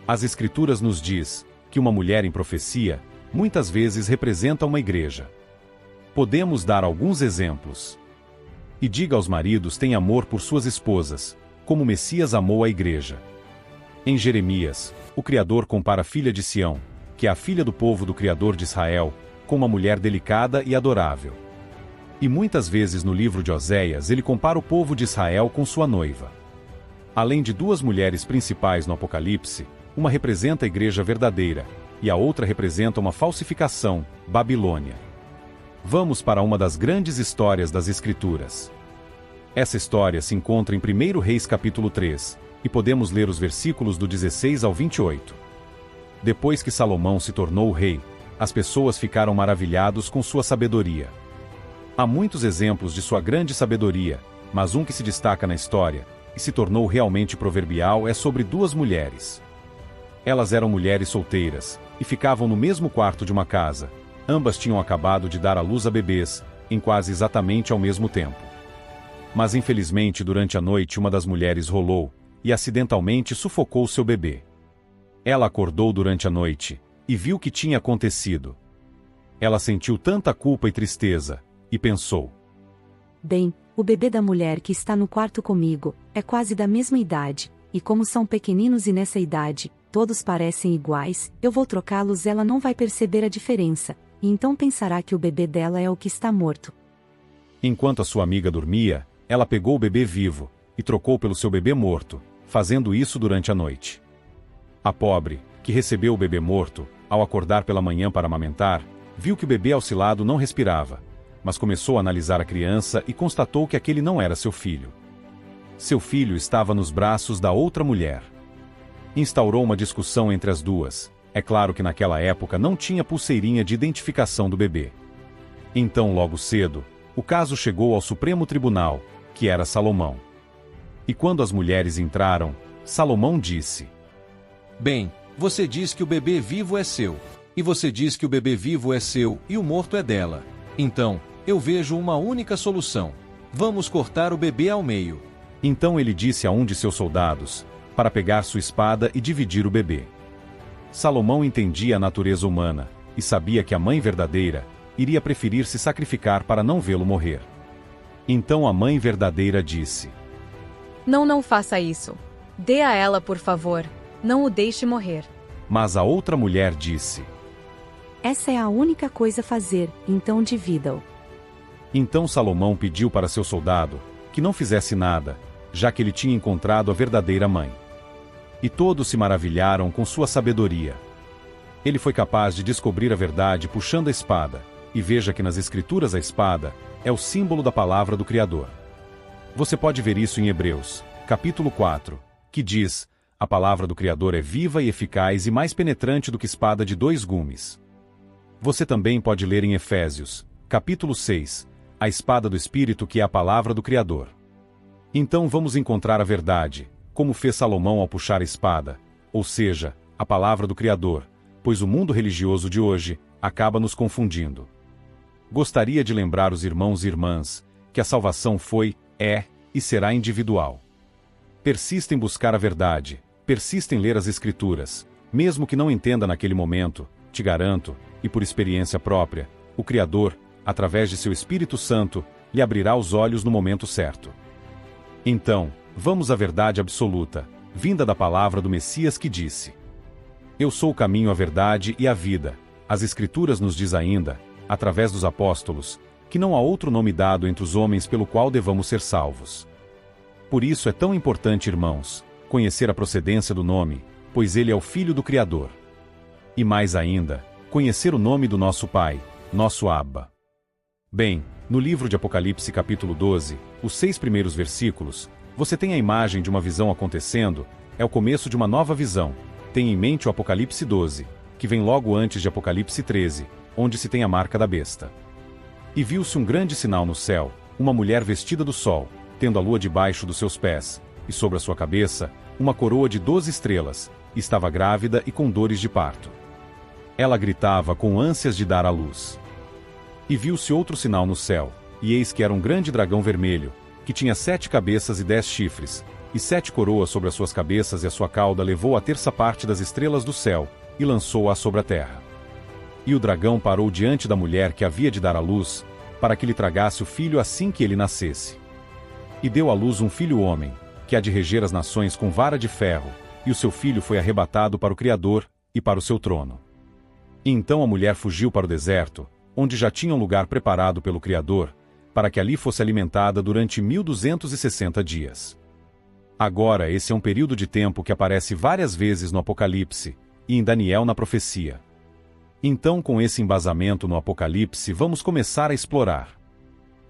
As Escrituras nos diz que uma mulher em profecia, muitas vezes representa uma igreja. Podemos dar alguns exemplos. E diga aos maridos: tenham amor por suas esposas, como o Messias amou a igreja. Em Jeremias, o Criador compara a filha de Sião, que é a filha do povo do Criador de Israel, com uma mulher delicada e adorável. E muitas vezes no livro de Oséias ele compara o povo de Israel com sua noiva. Além de duas mulheres principais no Apocalipse, uma representa a igreja verdadeira, e a outra representa uma falsificação, Babilônia. Vamos para uma das grandes histórias das Escrituras. Essa história se encontra em 1 Reis capítulo 3, e podemos ler os versículos do 16 ao 28. Depois que Salomão se tornou rei, as pessoas ficaram maravilhados com sua sabedoria. Há muitos exemplos de sua grande sabedoria, mas um que se destaca na história, e se tornou realmente proverbial, é sobre duas mulheres. Elas eram mulheres solteiras, e ficavam no mesmo quarto de uma casa. Ambas tinham acabado de dar à luz a bebês, em quase exatamente ao mesmo tempo. Mas infelizmente durante a noite uma das mulheres rolou, e acidentalmente sufocou seu bebê. Ela acordou durante a noite, e viu o que tinha acontecido. Ela sentiu tanta culpa e tristeza, e pensou: bem, o bebê da mulher que está no quarto comigo, é quase da mesma idade, e como são pequeninos e nessa idade, todos parecem iguais, eu vou trocá-los, ela não vai perceber a diferença, e então pensará que o bebê dela é o que está morto. Enquanto a sua amiga dormia, ela pegou o bebê vivo, e trocou pelo seu bebê morto, fazendo isso durante a noite. A pobre, que recebeu o bebê morto, ao acordar pela manhã para amamentar, viu que o bebê oscilado não respirava, mas começou a analisar a criança e constatou que aquele não era seu filho. Seu filho estava nos braços da outra mulher. Instaurou uma discussão entre as duas. É claro que naquela época não tinha pulseirinha de identificação do bebê. Então, logo cedo, o caso chegou ao Supremo Tribunal, que era Salomão. E quando as mulheres entraram, Salomão disse: bem, você diz que o bebê vivo é seu, e você diz que o bebê vivo é seu e o morto é dela. Então, eu vejo uma única solução. Vamos cortar o bebê ao meio. Então ele disse a um de seus soldados, para pegar sua espada e dividir o bebê. Salomão entendia a natureza humana, e sabia que a mãe verdadeira iria preferir se sacrificar para não vê-lo morrer. Então a mãe verdadeira disse: não faça isso. Dê a ela, por favor. Não o deixe morrer. Mas a outra mulher disse: essa é a única coisa a fazer, então divida-o. Então Salomão pediu para seu soldado que não fizesse nada, já que ele tinha encontrado a verdadeira mãe. E todos se maravilharam com sua sabedoria. Ele foi capaz de descobrir a verdade puxando a espada, e veja que nas Escrituras a espada é o símbolo da palavra do Criador. Você pode ver isso em Hebreus, capítulo 4, que diz: a palavra do Criador é viva e eficaz e mais penetrante do que espada de 2 gumes. Você também pode ler em Efésios, capítulo 6, a espada do Espírito, que é a palavra do Criador. Então vamos encontrar a verdade, como fez Salomão ao puxar a espada, ou seja, a palavra do Criador, pois o mundo religioso de hoje acaba nos confundindo. Gostaria de lembrar os irmãos e irmãs que a salvação foi, é e será individual. Persista em buscar a verdade, persista em ler as Escrituras, mesmo que não entenda naquele momento, te garanto, e por experiência própria, o Criador, através de seu Espírito Santo, lhe abrirá os olhos no momento certo. Então, vamos à verdade absoluta, vinda da palavra do Messias, que disse: eu sou o caminho, a verdade e a vida. As Escrituras nos diz ainda, através dos apóstolos, que não há outro nome dado entre os homens pelo qual devamos ser salvos. Por isso é tão importante, irmãos, conhecer a procedência do nome, pois ele é o Filho do Criador. E mais ainda, conhecer o nome do nosso Pai, nosso Abba. Bem, no livro de Apocalipse capítulo 12, os 6 primeiros versículos, você tem a imagem de uma visão acontecendo, é o começo de uma nova visão. Tenha em mente o Apocalipse 12, que vem logo antes de Apocalipse 13, onde se tem a marca da besta. E viu-se um grande sinal no céu, uma mulher vestida do sol, tendo a lua debaixo dos seus pés, e sobre a sua cabeça, uma coroa de 12 estrelas, e estava grávida e com dores de parto. Ela gritava com ânsias de dar à luz. E viu-se outro sinal no céu, e eis que era um grande dragão vermelho, que tinha 7 cabeças e 10 chifres, e 7 coroas sobre as suas cabeças, e a sua cauda levou a terça parte das estrelas do céu, e lançou-a sobre a terra. E o dragão parou diante da mulher que havia de dar à luz, para que lhe tragasse o filho assim que ele nascesse. E deu à luz um filho homem, que há de reger as nações com vara de ferro, e o seu filho foi arrebatado para o Criador, e para o seu trono. E então a mulher fugiu para o deserto, onde já tinha um lugar preparado pelo Criador, para que ali fosse alimentada durante 1260 dias. Agora esse é um período de tempo que aparece várias vezes no Apocalipse, e em Daniel na profecia. Então, com esse embasamento no Apocalipse, vamos começar a explorar.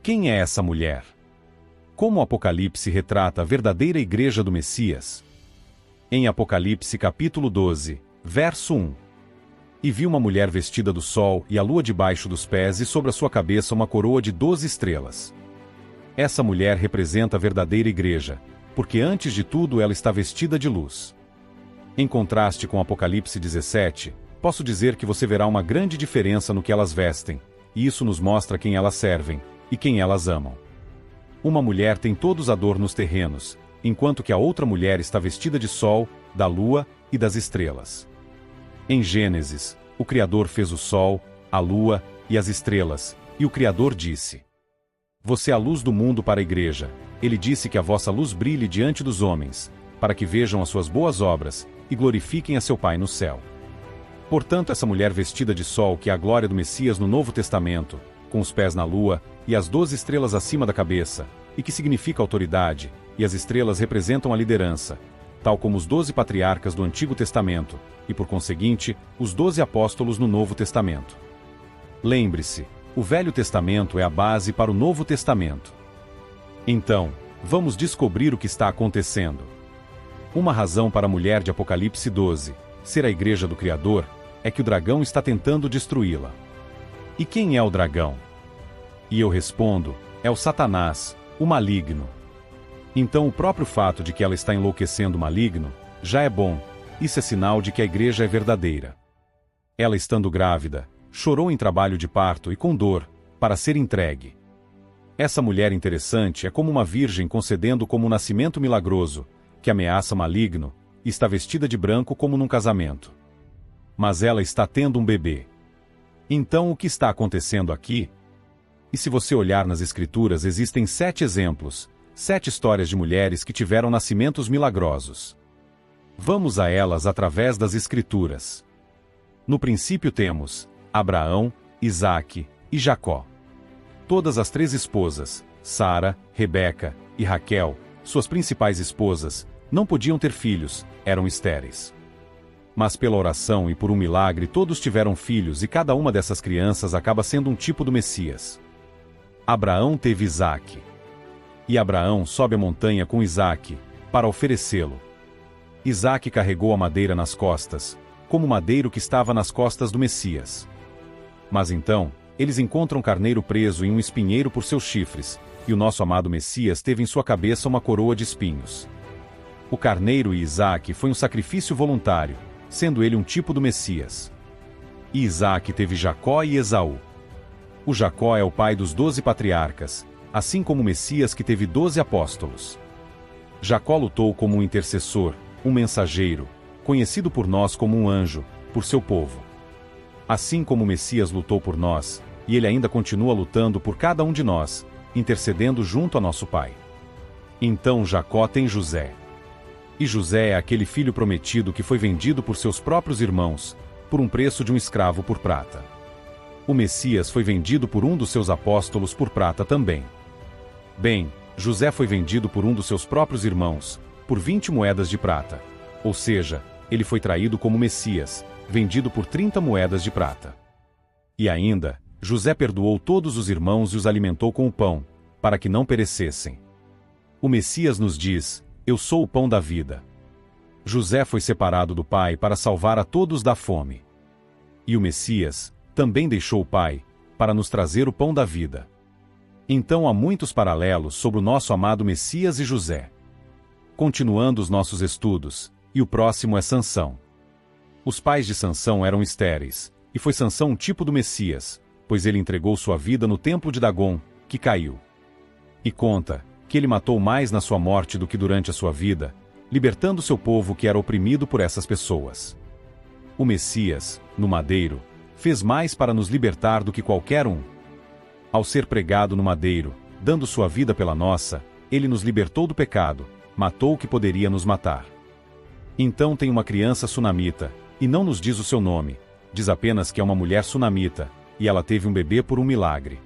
Quem é essa mulher? Como o Apocalipse retrata a verdadeira igreja do Messias? Em Apocalipse capítulo 12, verso 1. E vi uma mulher vestida do sol e a lua debaixo dos pés, e sobre a sua cabeça uma coroa de 12 estrelas. Essa mulher representa a verdadeira igreja, porque antes de tudo ela está vestida de luz. Em contraste com Apocalipse 17, posso dizer que você verá uma grande diferença no que elas vestem, e isso nos mostra quem elas servem, e quem elas amam. Uma mulher tem todos adornos terrenos, enquanto que a outra mulher está vestida de sol, da lua e das estrelas. Em Gênesis, o Criador fez o sol, a lua e as estrelas, e o Criador disse: Você é a luz do mundo para a igreja. Ele disse que a vossa luz brilhe diante dos homens, para que vejam as suas boas obras, e glorifiquem a seu Pai no céu. Portanto, essa mulher vestida de sol, que é a glória do Messias no Novo Testamento, com os pés na lua, e as 12 estrelas acima da cabeça, e que significa autoridade, e as estrelas representam a liderança, tal como os 12 patriarcas do Antigo Testamento, e por conseguinte, os 12 apóstolos no Novo Testamento. Lembre-se, o Velho Testamento é a base para o Novo Testamento. Então, vamos descobrir o que está acontecendo. Uma razão para a mulher de Apocalipse 12 ser a igreja do Criador é que o dragão está tentando destruí-la. E quem é o dragão? E eu respondo, é o Satanás, o maligno. Então o próprio fato de que ela está enlouquecendo o maligno já é bom. Isso é sinal de que a igreja é verdadeira. Ela, estando grávida, chorou em trabalho de parto e com dor, para ser entregue. Essa mulher interessante é como uma virgem concedendo como um nascimento milagroso, que ameaça maligno, e está vestida de branco como num casamento. Mas ela está tendo um bebê. Então o que está acontecendo aqui? E se você olhar nas Escrituras, existem 7 exemplos, 7 histórias de mulheres que tiveram nascimentos milagrosos. Vamos a elas através das Escrituras. No princípio temos Abraão, Isaque e Jacó. Todas as 3 esposas, Sara, Rebeca e Raquel, suas principais esposas, não podiam ter filhos, eram estéreis. Mas pela oração e por um milagre todos tiveram filhos, e cada uma dessas crianças acaba sendo um tipo do Messias. Abraão teve Isaque. E Abraão sobe a montanha com Isaque, para oferecê-lo. Isaque carregou a madeira nas costas, como o madeiro que estava nas costas do Messias. Mas então, eles encontram um carneiro preso em um espinheiro por seus chifres, e o nosso amado Messias teve em sua cabeça uma coroa de espinhos. O carneiro e Isaque foi um sacrifício voluntário, sendo ele um tipo do Messias. E Isaque teve Jacó e Esaú. O Jacó é o pai dos 12 patriarcas, assim como o Messias, que teve 12 apóstolos. Jacó lutou como um intercessor, um mensageiro, conhecido por nós como um anjo, por seu povo. Assim como o Messias lutou por nós, e ele ainda continua lutando por cada um de nós, intercedendo junto a nosso Pai. Então Jacó tem José. E José é aquele filho prometido que foi vendido por seus próprios irmãos, por um preço de um escravo por prata. O Messias foi vendido por um dos seus apóstolos por prata também. Bem, José foi vendido por um dos seus próprios irmãos, por 20 moedas de prata. Ou seja, ele foi traído como Messias, vendido por 30 moedas de prata. E ainda, José perdoou todos os irmãos e os alimentou com o pão, para que não perecessem. O Messias nos diz: Eu sou o pão da vida. José foi separado do pai para salvar a todos da fome. E o Messias também deixou o pai, para nos trazer o pão da vida. Então há muitos paralelos sobre o nosso amado Messias e José. Continuando os nossos estudos, e o próximo é Sansão. Os pais de Sansão eram estéreis, e foi Sansão um tipo do Messias, pois ele entregou sua vida no templo de Dagom, que caiu. E conta que ele matou mais na sua morte do que durante a sua vida, libertando seu povo que era oprimido por essas pessoas. O Messias, no madeiro, fez mais para nos libertar do que qualquer um. Ao ser pregado no madeiro, dando sua vida pela nossa, ele nos libertou do pecado, matou o que poderia nos matar. Então tem uma criança sunamita, e não nos diz o seu nome, diz apenas que é uma mulher sunamita, e ela teve um bebê por um milagre.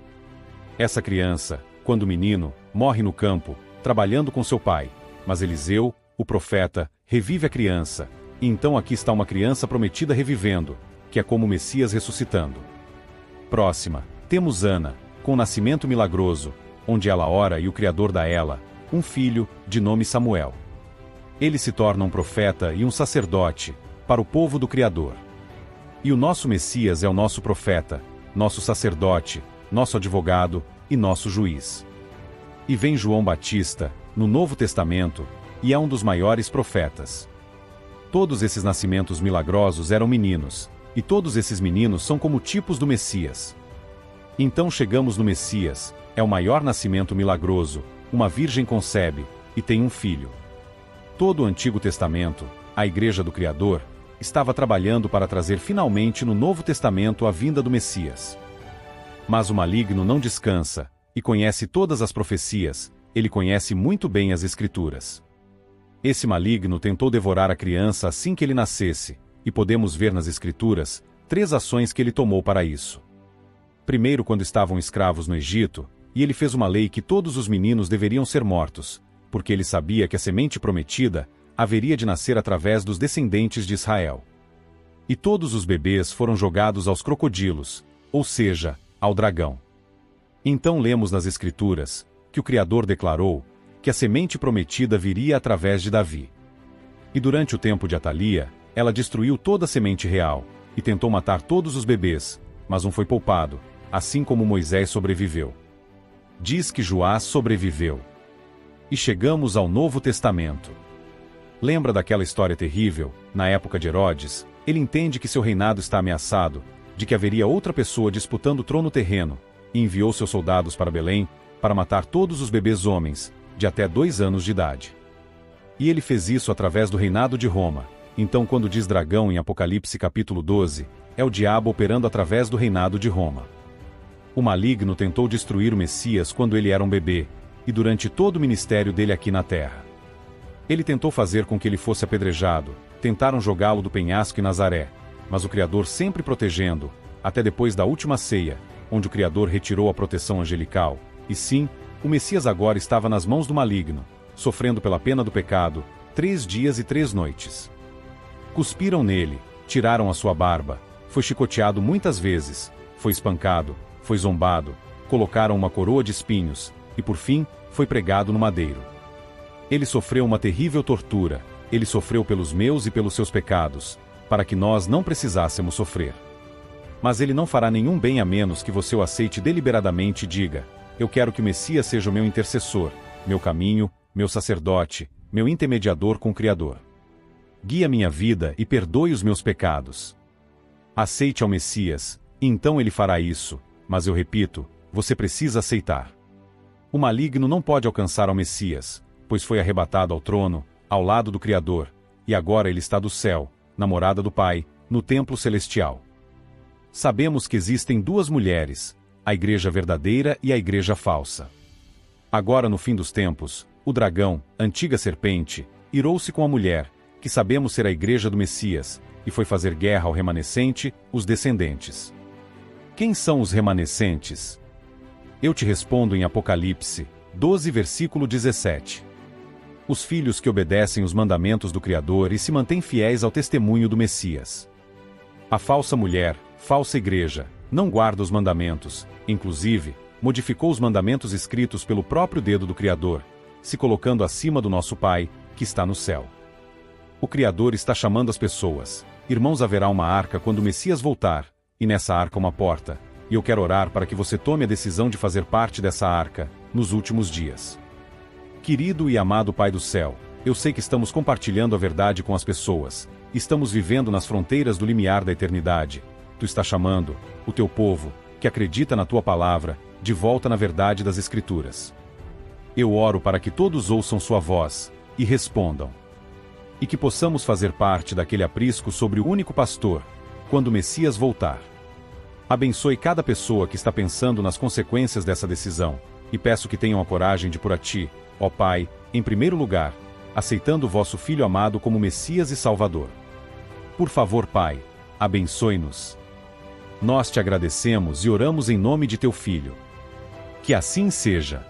Essa criança, quando menino, morre no campo, trabalhando com seu pai, mas Eliseu, o profeta, revive a criança, e então aqui está uma criança prometida revivendo, que é como o Messias ressuscitando. Próxima, temos Ana, com nascimento milagroso, onde ela ora e o Criador dá a ela um filho, de nome Samuel. Ele se torna um profeta e um sacerdote, para o povo do Criador. E o nosso Messias é o nosso profeta, nosso sacerdote, nosso advogado e nosso juiz. E vem João Batista, no Novo Testamento, e é um dos maiores profetas. Todos esses nascimentos milagrosos eram meninos, e todos esses meninos são como tipos do Messias. Então chegamos no Messias, é o maior nascimento milagroso, uma virgem concebe, e tem um filho. Todo o Antigo Testamento, a Igreja do Criador, estava trabalhando para trazer finalmente no Novo Testamento a vinda do Messias. Mas o maligno não descansa, e conhece todas as profecias, ele conhece muito bem as Escrituras. Esse maligno tentou devorar a criança assim que ele nascesse, e podemos ver nas Escrituras 3 ações que ele tomou para isso. Primeiro, quando estavam escravos no Egito, e ele fez uma lei que todos os meninos deveriam ser mortos, porque ele sabia que a semente prometida haveria de nascer através dos descendentes de Israel. E todos os bebês foram jogados aos crocodilos, ou seja, ao dragão. Então lemos nas Escrituras que o Criador declarou que a semente prometida viria através de Davi. E durante o tempo de Atalia, ela destruiu toda a semente real, e tentou matar todos os bebês, mas um foi poupado, assim como Moisés sobreviveu. Diz que Joás sobreviveu. E chegamos ao Novo Testamento. Lembra daquela história terrível, na época de Herodes? Ele entende que seu reinado está ameaçado, de que haveria outra pessoa disputando o trono terreno, e enviou seus soldados para Belém, para matar todos os bebês homens, de até 2 anos de idade. E ele fez isso através do reinado de Roma. Então quando diz dragão em Apocalipse capítulo 12, é o diabo operando através do reinado de Roma. O maligno tentou destruir o Messias quando ele era um bebê, e durante todo o ministério dele aqui na terra. Ele tentou fazer com que ele fosse apedrejado, tentaram jogá-lo do penhasco em Nazaré, mas o Criador sempre protegendo, até depois da última ceia, onde o Criador retirou a proteção angelical, e sim, o Messias agora estava nas mãos do maligno, sofrendo pela pena do pecado, 3 dias e 3 noites. Cuspiram nele, tiraram a sua barba, foi chicoteado muitas vezes, foi espancado, foi zombado, colocaram uma coroa de espinhos, e por fim, foi pregado no madeiro. Ele sofreu uma terrível tortura, ele sofreu pelos meus e pelos seus pecados, para que nós não precisássemos sofrer. Mas ele não fará nenhum bem a menos que você o aceite deliberadamente e diga: eu quero que o Messias seja o meu intercessor, meu caminho, meu sacerdote, meu intermediador com o Criador. Guia minha vida e perdoe os meus pecados. Aceite ao Messias, e então ele fará isso, mas eu repito, você precisa aceitar. O maligno não pode alcançar ao Messias, pois foi arrebatado ao trono, ao lado do Criador, e agora ele está do céu, na morada do Pai, no templo celestial. Sabemos que existem 2 mulheres, a igreja verdadeira e a igreja falsa. Agora no fim dos tempos, o dragão, antiga serpente, irou-se com a mulher, que sabemos ser a igreja do Messias, e foi fazer guerra ao remanescente, os descendentes. Quem são os remanescentes? Eu te respondo em Apocalipse 12, versículo 17. Os filhos que obedecem os mandamentos do Criador e se mantêm fiéis ao testemunho do Messias. A falsa mulher, falsa igreja, não guarda os mandamentos, inclusive, modificou os mandamentos escritos pelo próprio dedo do Criador, se colocando acima do nosso Pai, que está no céu. O Criador está chamando as pessoas. Irmãos, haverá uma arca quando o Messias voltar, e nessa arca uma porta, e eu quero orar para que você tome a decisão de fazer parte dessa arca, nos últimos dias. Querido e amado Pai do céu, eu sei que estamos compartilhando a verdade com as pessoas, estamos vivendo nas fronteiras do limiar da eternidade. Tu estás chamando o teu povo, que acredita na tua palavra, de volta na verdade das Escrituras. eu oro para que todos ouçam sua voz e respondam. E que possamos fazer parte daquele aprisco sobre o único pastor, quando o Messias voltar. Abençoe cada pessoa que está pensando nas consequências dessa decisão, e peço que tenham a coragem de por a ti, ó Pai, em primeiro lugar, aceitando o vosso Filho amado como Messias e Salvador. Por favor, Pai, abençoe-nos. Nós te agradecemos e oramos em nome de teu Filho. Que assim seja.